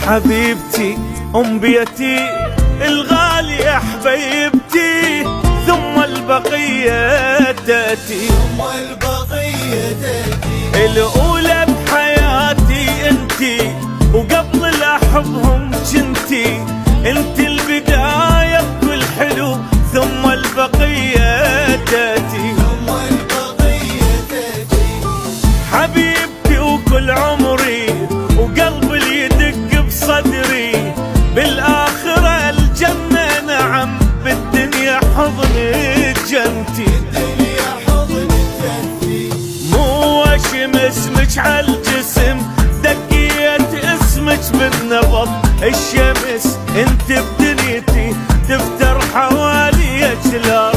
حبيبتي أم بيتي الغالية حبيبتي، ثم البقية تأتي، الأولى بحياتي انتي، وقبل الأحبهم جنتي، انتي البداية بكل حلو، ثم البقية تأتي، حبيبتي وكل عمري وقلبي اللي يدق بصدري، بالآخرة الجنة نعم، بالدنيا حضنك جنتي، مو اشم اسمك عالجسم، دقيت اسمك بالنبض، الشمس انت بدنيتي تفتر حوالي اجلال.